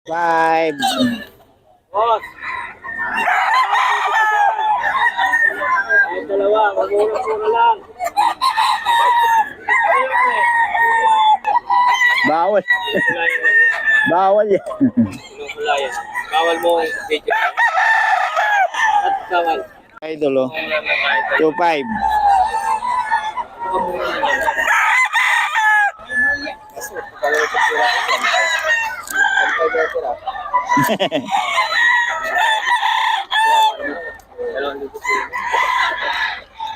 Five. Boss. Ay, dalawa. Magulong-puro lang. Bawal. Bawal yan. Pinukulayan. Bawal mo ang video. At bawal. Idol, oh. 2.5.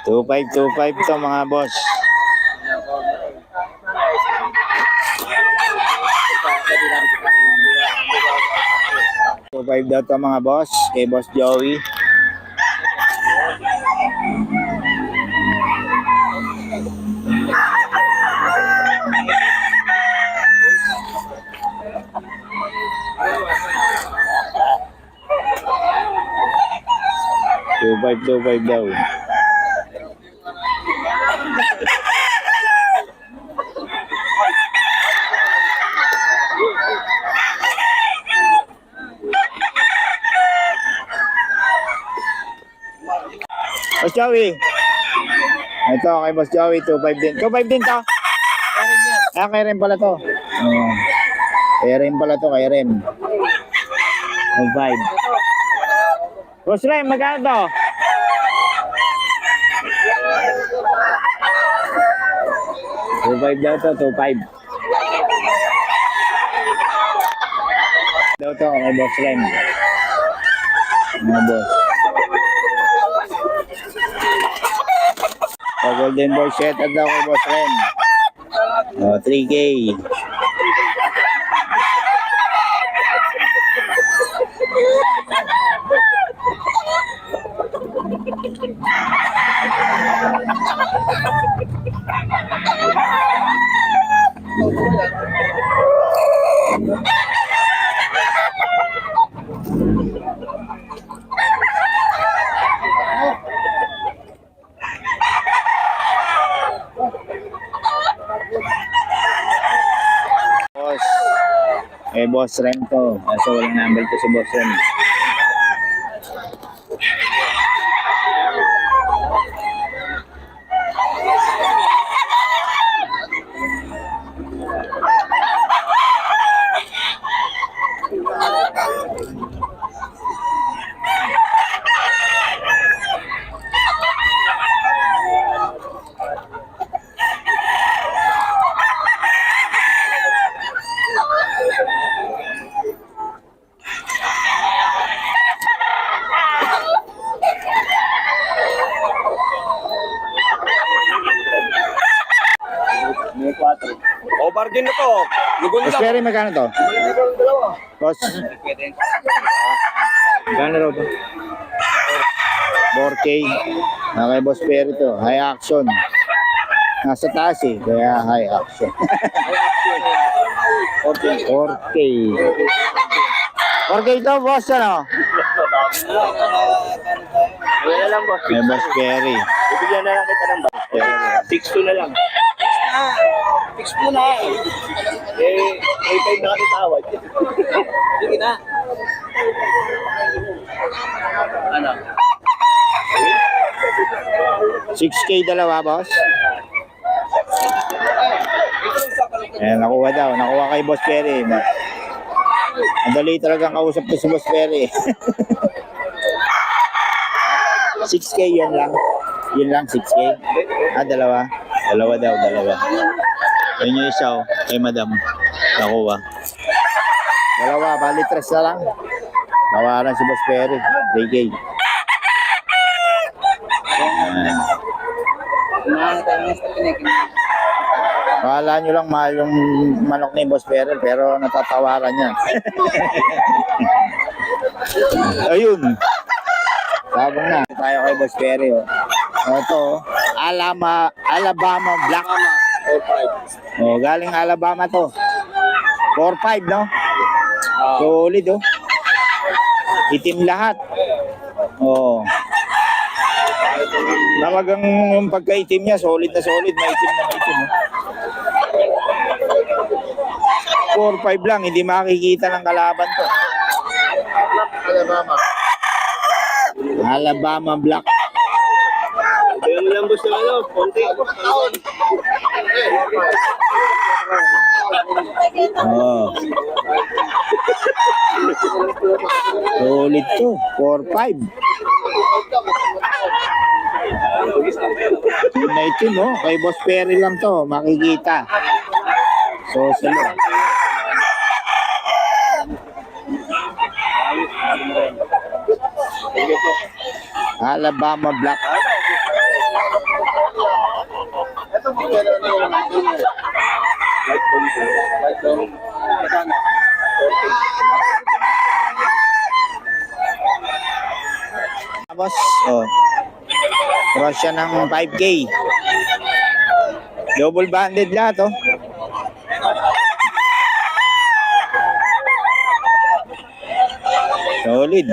Two five to mga boss. 2.5 daw to mga boss. Kay Boss Joey. Two five daw. Boss Joey. Ito kay Boss Joey, 2.5 din. 2.5 din to. Kay Rem pala to. Kay Rem pala to, kay Rem. 2.5. Boss Rem, magkano to? $2.5 daw to, 2.5. Daw to kay Boss Rem. Mga boss. Golden Boy set daw kay Boss Rem. 3K. Boss Rem to. So walang number to si Boss Rem. O, bargain na to. Lugon Boss lang. Perry, magkano to? Boss? Magkano raw to? 4K. Kay Boss Perry to. High action. Nasa taas eh. Kaya high action. 4K. 4K to, boss, ano? Wala lang, boss. Kay Boss Perry. Bibigyan na lang kita ng boss. 6-2 na lang. Fix mo na. May 5 na kami tawad. Sige na. Ano? 6K dalawa, boss. Nakuha daw. Nakuha kay Boss Perry. Ang dali talagang kausap ko si Boss Perry. 6K yan lang. Yun lang, 6K. Dalawa. Dalawa daw, dalawa. Yun yung isa, oh. Kay Madam. Nakuha. Dalawa, bali 3 na lang. Nawaran si Boss Perry. 3K. Akala nyo lang mahal yung manok ni Boss Perry, pero natatawaran niya. Ayun. Sabang na. Tayo kay Boss Perry, oh. Ito, Alabama Black. 4.5. Oh, galing Alabama to. 4.5, no? Solid, oh. Itim lahat. Oh. Talagang yung pagka-itim niya, solid na solid. Maitim na maitim, oh. 4-5 lang, hindi makikita ng kalaban to. Alabama Black. Kaya mo lang boss ng ano, konti. Oh. Solid to, 4-5. Na ito, no? Kay Boss Perry lang to, makikita. So, salo. Alabama Black. Ito po yan ano. Light bone. Magkano? Tapos, oh. Cross siya ng 5K. Double banded lahat, oh. Solid.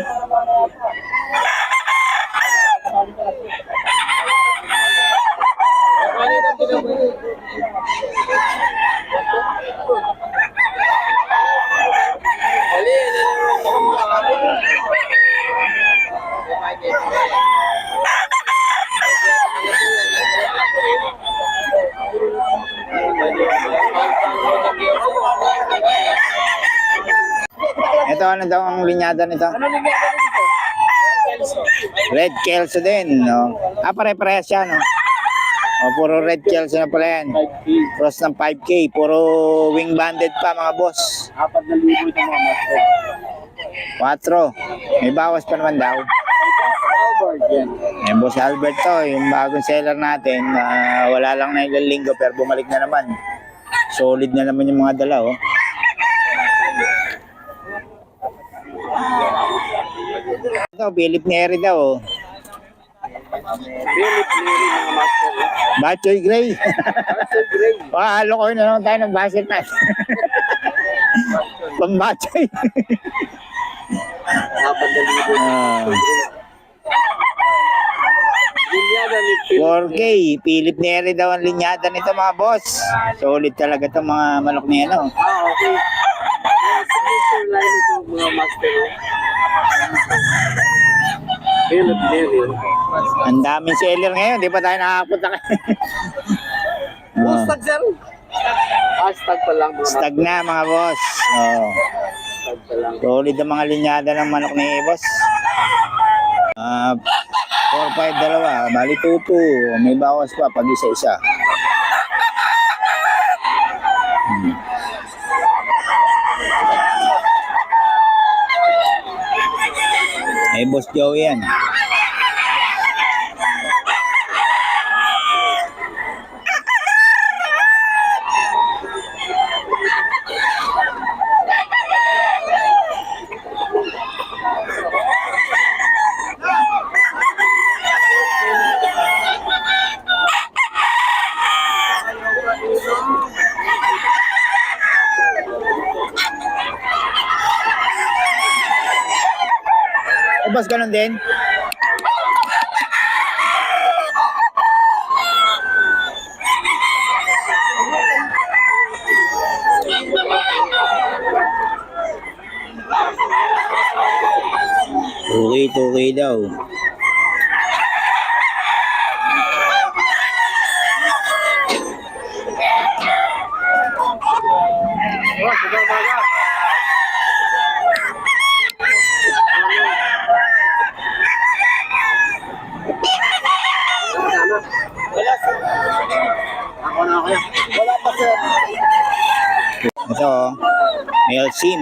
Ito, ano daw ang linyada nito? Red Kelso din, no? Ah, pare-parehas siya, no? O, puro Red Kelso na pala yan. Cross ng 5K, puro wing banded pa, mga boss. 4,000 ito mga master. 4. May bawas pa naman daw. Albert yan. Yung Boss Albert to, yung bagong seller natin, wala lang na ilang linggo pero bumalik na naman. Solid na naman yung mga dala, oh. Ito, Philip Neri daw, oh. Philip Neri mga master. Batchoy Gray. Master Gray. Halo ko na naman tayo ng basket na. Pang-batchoy. 4,000. Linyada ni Philip. 4K, Philip Neri daw ang linyada nito, mga boss. Solid talaga itong mga manok niya, no? Okay. Signature line ito mga master. Philip Neri. Ang daming seller ngayon, di pa tayo nakakapunta kayo. Hashtag sir. Hashtag pa lang mga Stag na, mga boss. Oh. hashtag pa lang. Solid ang mga linyada ng manok ni boss. 4-5 dalawa, bali 2-2. May bawas pa pag isa-isa. Eh, Boss Joey yan. Eh, boss, ganun din. Okay daw. Wala pa sir. Ito, male sim.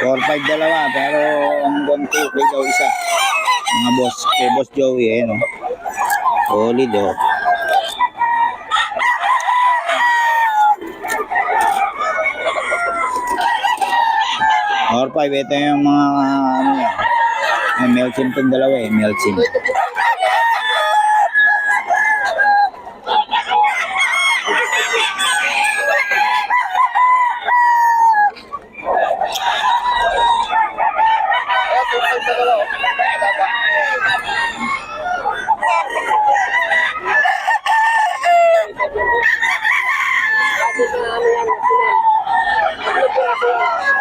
4-5 dalawa, pero hanggang 2 daw isa. Mga boss, kay Boss Joey, eh, no? Solid, oh. Or 5, ito yung mga, ano yan. May male sim itong dalawa, eh, male sim.